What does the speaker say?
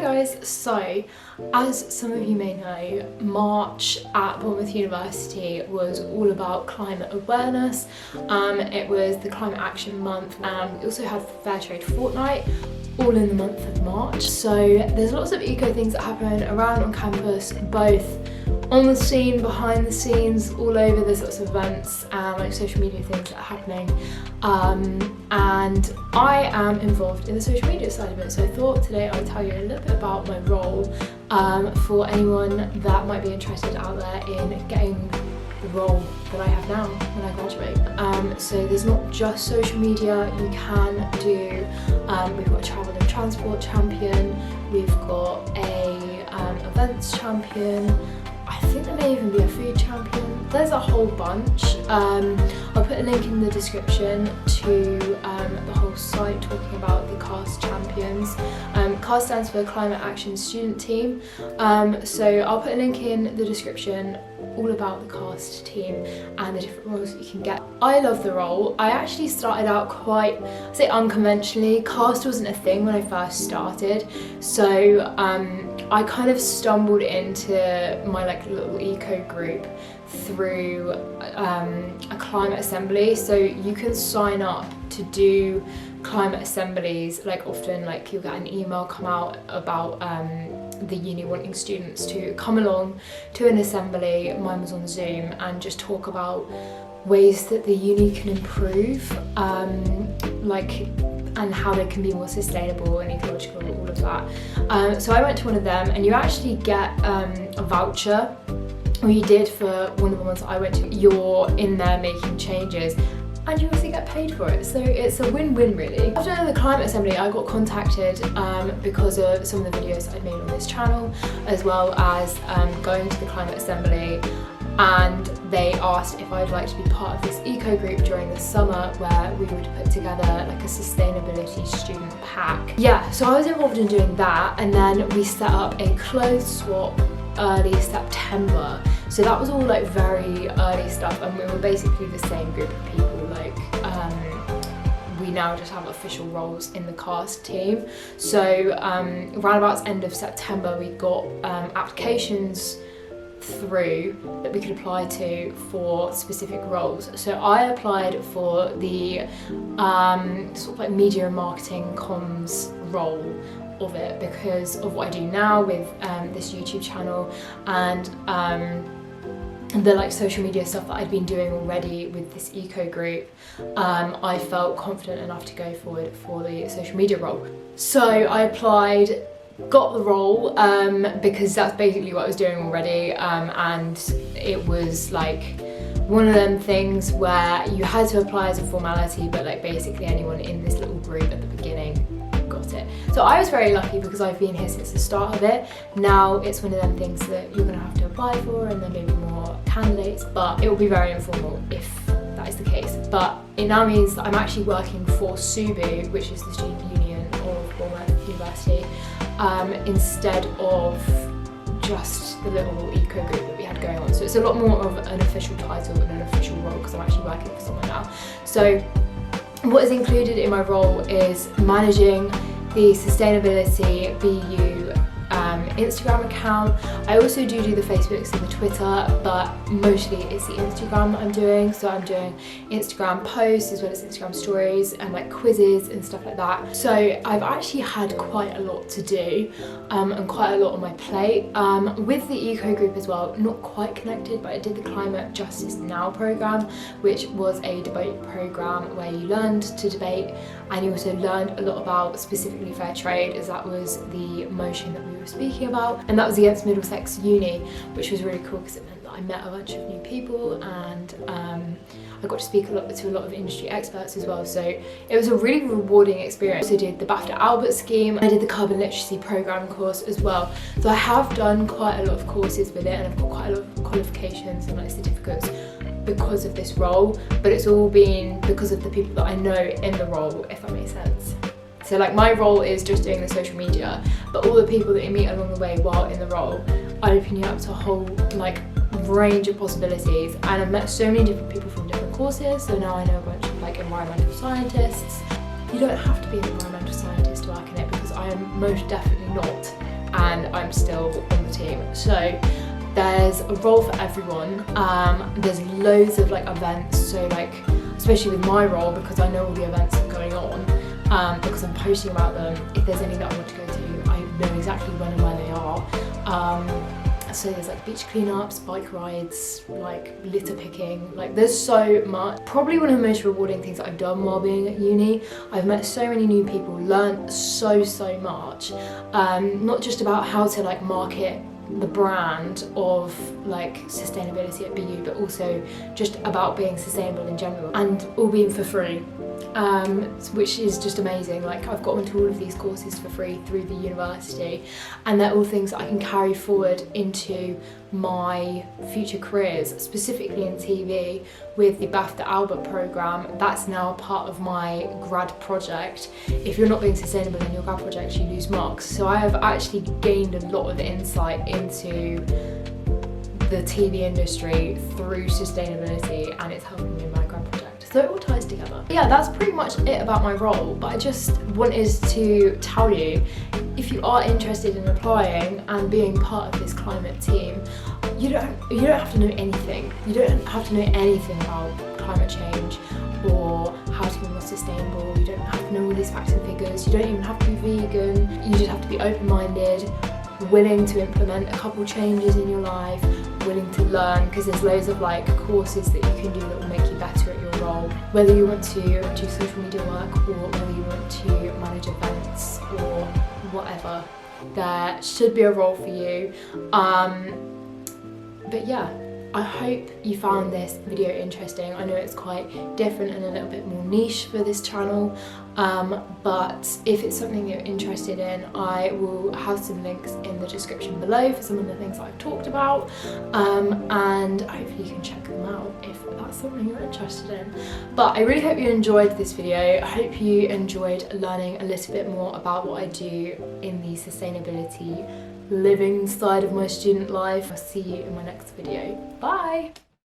guys, so as some of you may know, March at Bournemouth University was all about climate awareness. It was the Climate Action Month, and we also had Fair Trade Fortnight, all in the month of March. So there's lots of eco things that happen around on campus, both on the scene, behind the scenes, all over. There's lots of events and like social media things that are happening, and I am involved in the social media side of it. So I thought today I'd tell you a little bit about my role for anyone that might be interested out there in getting the role that I have now when I graduate. So there's not just social media you can do. We've got a travel and transport champion, we've got a events champion, I think there may even be a food champion. There's a whole bunch. I'll put a link in the description to the whole site talking about the CAST champions. CAST stands for Climate Action Student Team. So I'll put a link in the description all about the CAST team and the different roles that you can get. I love the role. I actually started out quite, I'd say, unconventionally. CAST wasn't a thing when I first started, so I kind of stumbled into my like little eco group through a climate assembly. So you can sign up to do climate assemblies. Like often, like you'll get an email come out about the uni wanting students to come along to an assembly. Mine was on Zoom, and just talk about ways that the uni can improve, and how they can be more sustainable and ecological, all of that. So I went to one of them, and you actually get a voucher, or you did for one of the ones that I went to. You're in there making changes, and you also get paid for it, so it's a win-win really. After the climate assembly, I got contacted because of some of the videos that I'd made on this channel, as well as going to the climate assembly, and they asked if I'd like to be part of this eco group during the summer where we would put together like a sustainability student pack. Yeah, so I was involved in doing that, and then we set up a clothes swap early September. So that was all like very early stuff, and we were basically the same group of people. Like we now just have official roles in the CAST team. So around about end of September, we got applications through that we could apply to for specific roles. So I applied for the sort of like media and marketing comms role of it, because of what I do now with this YouTube channel and the like social media stuff that I'd been doing already with this eco group. I felt confident enough to go forward for the social media role. So I applied, got the role, because that's basically what I was doing already, and it was like one of them things where you had to apply as a formality, but like basically anyone in this little group at the beginning got it. So I was very lucky because I've been here since the start of it. Now it's one of them things that you're going to have to apply for, and then maybe more candidates, but it will be very informal if that is the case. But it now means that I'm actually working for SUBU, which is the Student Union of Bournemouth University, instead of just the little eco group that we had going on. So it's a lot more of an official title and an official role, because I'm actually working for someone now. So what is included in my role is managing the sustainability BU Instagram account. I also do the Facebooks and the Twitter, but mostly it's the Instagram that I'm doing. So I'm doing Instagram posts as well as Instagram stories and like quizzes and stuff like that. So I've actually had quite a lot to do and quite a lot on my plate. With the eco group as well, not quite connected, but I did the Climate Justice Now programme, which was a debate programme where you learned to debate, and you also learned a lot about specifically fair trade, as that was the motion that we were speaking about, and that was against Middlesex Uni, which was really cool because it meant that I met a bunch of new people, and I got to speak to a lot of industry experts as well. So it was a really rewarding experience. I also did the BAFTA Albert scheme. I did the carbon literacy programme course as well. So I have done quite a lot of courses with it, and I've got quite a lot of qualifications and like certificates because of this role, but it's all been because of the people that I know in the role, if that makes sense. So like my role is just doing the social media, but all the people that you meet along the way while in the role open you up to a whole like range of possibilities. And I've met so many different people from different courses, so now I know a bunch of like environmental scientists. You don't have to be an environmental scientist to work in it, because I am most definitely not. I'm still on the team. So there's a role for everyone. There's loads of like events, so like especially with my role, because I know all the events that are going on, because I'm posting about them. If there's any that I want to go to, I know exactly when and where they are. So there's like beach cleanups, bike rides, like litter picking, like there's so much. Probably one of the most rewarding things that I've done while being at uni. I've met so many new people, learned so much, not just about how to like market the brand of like sustainability at BU, but also just about being sustainable in general, and all being for free, which is just amazing. Like I've got onto all of these courses for free through the university, and they're all things that I can carry forward into my future careers, specifically in TV with the BAFTA Albert programme. That's now a part of my grad project. If you're not being sustainable in your grad project, you lose marks. So I have actually gained a lot of insight into the TV industry through sustainability, and it's helping me in my grad project. So it all ties together. Yeah, that's pretty much it about my role, but I just wanted to tell you, if you are interested in applying and being part of this climate team, you don't have to know anything. You don't have to know anything about climate change or how to be more sustainable. You don't have to know all these facts and figures. You don't even have to be vegan. You just have to be open-minded, willing to implement a couple changes in your life, willing to learn, because there's loads of like courses that you can do that will make you better at your role. Whether you want to do social media work or whether you want to manage events or whatever, there should be a role for you. But yeah, I hope you found this video interesting. I know it's quite different and a little bit more niche for this channel, but if it's something you're interested in, I will have some links in the description below for some of the things that I've talked about, and hopefully you can check them out if that's something you're interested in. But I really hope you enjoyed this video. I hope you enjoyed learning a little bit more about what I do in the sustainability living side of my student life. I'll see you in my next video. Bye!